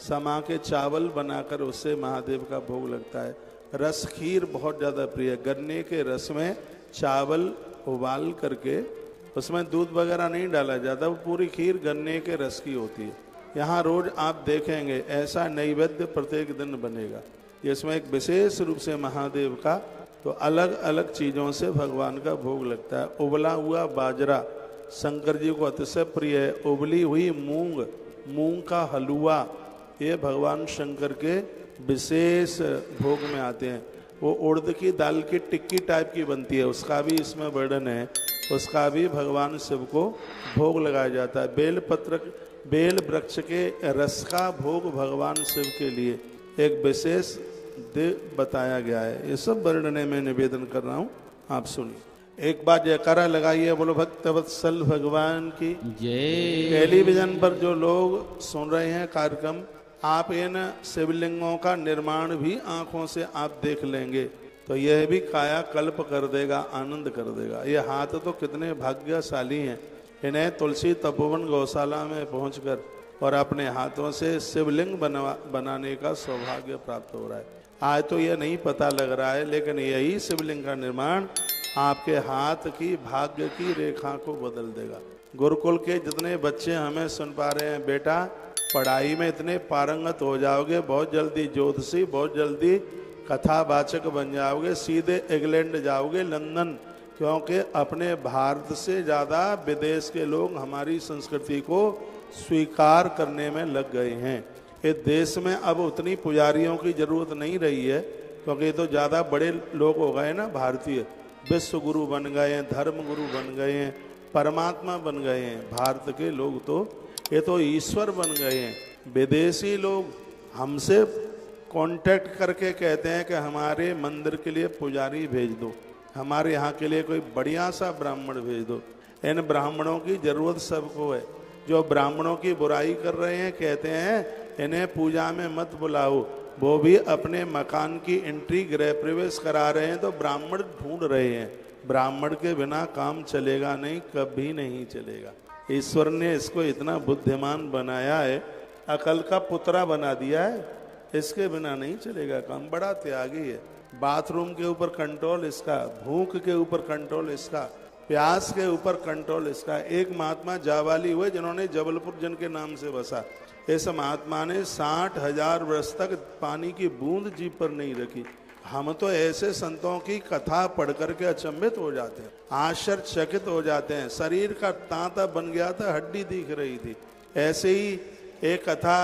समा के चावल बनाकर उससे महादेव का भोग लगता है। रस खीर बहुत ज़्यादा प्रिय है। गन्ने के रस में चावल उबाल करके उसमें दूध वगैरह नहीं डाला जाता, वो पूरी खीर गन्ने के रस की होती है। यहाँ रोज आप देखेंगे ऐसा नैवेद्य प्रत्येक दिन बनेगा। इसमें एक विशेष रूप से महादेव का तो अलग अलग चीज़ों से भगवान का भोग लगता है। उबला हुआ बाजरा शंकर जी को अतिशय प्रिय है। उबली हुई मूंग, मूंग का हलवा, ये भगवान शंकर के विशेष भोग में आते हैं। वो उड़द की दाल की टिक्की टाइप की बनती है, उसका भी इसमें वर्णन है, उसका भी भगवान शिव को भोग लगाया जाता है। बेल वृक्ष के रस का भोग भगवान शिव के लिए एक विशेष बताया गया है। ये सब वर्णने में निवेदन कर रहा हूँ, आप सुनिए। एक बार जयकारा लगाइए, बोलो भक्तवत्सल भगवान की जय। टेलीविजन पर जो लोग सुन रहे हैं कार्यक्रम, आप इन शिवलिंगों का निर्माण भी आंखों से आप देख लेंगे तो यह भी काया कल्प कर देगा, आनंद कर देगा। ये हाथ तो कितने भाग्यशाली हैं, इन्हें तुलसी तपोवन गौशाला में पहुंचकर और अपने हाथों से शिवलिंग बनाने का सौभाग्य प्राप्त हो रहा है। आज तो यह नहीं पता लग रहा है, लेकिन यही शिवलिंग का निर्माण आपके हाथ की भाग्य की रेखा को बदल देगा। गुरुकुल के जितने बच्चे हमें सुन पा रहे हैं, बेटा पढ़ाई में इतने पारंगत हो जाओगे, बहुत जल्दी ज्योतिषी, बहुत जल्दी कथावाचक बन जाओगे, सीधे इंग्लैंड जाओगे, लंदन, क्योंकि अपने भारत से ज़्यादा विदेश के लोग हमारी संस्कृति को स्वीकार करने में लग गए हैं। इस देश में अब उतनी पुजारियों की जरूरत नहीं रही है, क्योंकि तो ज़्यादा बड़े लोग हो गए ना, भारतीय विश्व गुरु बन गए हैं, धर्म गुरु बन गए हैं, परमात्मा बन गए हैं। भारत के लोग तो ये तो ईश्वर बन गए हैं। विदेशी लोग हमसे कांटेक्ट करके कहते हैं कि हमारे मंदिर के लिए पुजारी भेज दो, हमारे यहाँ के लिए कोई बढ़िया सा ब्राह्मण भेज दो। इन ब्राह्मणों की जरूरत सबको है। जो ब्राह्मणों की बुराई कर रहे हैं, कहते हैं इन्हें पूजा में मत बुलाओ, वो भी अपने मकान की एंट्री गृह प्रवेश करा रहे हैं तो ब्राह्मण ढूंढ रहे हैं। ब्राह्मण के बिना काम चलेगा नहीं, कभी नहीं चलेगा। ईश्वर ने इसको इतना बुद्धिमान बनाया है, अकल का पुतरा बना दिया है, इसके बिना नहीं चलेगा काम। बड़ा त्यागी है। बाथरूम के ऊपर कंट्रोल इसका, भूख के ऊपर कंट्रोल इसका, प्यास के ऊपर कंट्रोल इसका। एक महात्मा जावाली हुए जिन्होंने जबलपुर जन के नाम से बसा। इस महात्मा ने 60,000 वर्ष तक पानी की बूंद जीभ पर नहीं रखी। हम तो ऐसे संतों की कथा पढ़ करके अचंभित हो जाते हैं, आश्चर्यचकित हो जाते हैं। शरीर का तांता बन गया था, हड्डी दिख रही थी। ऐसे ही एक कथा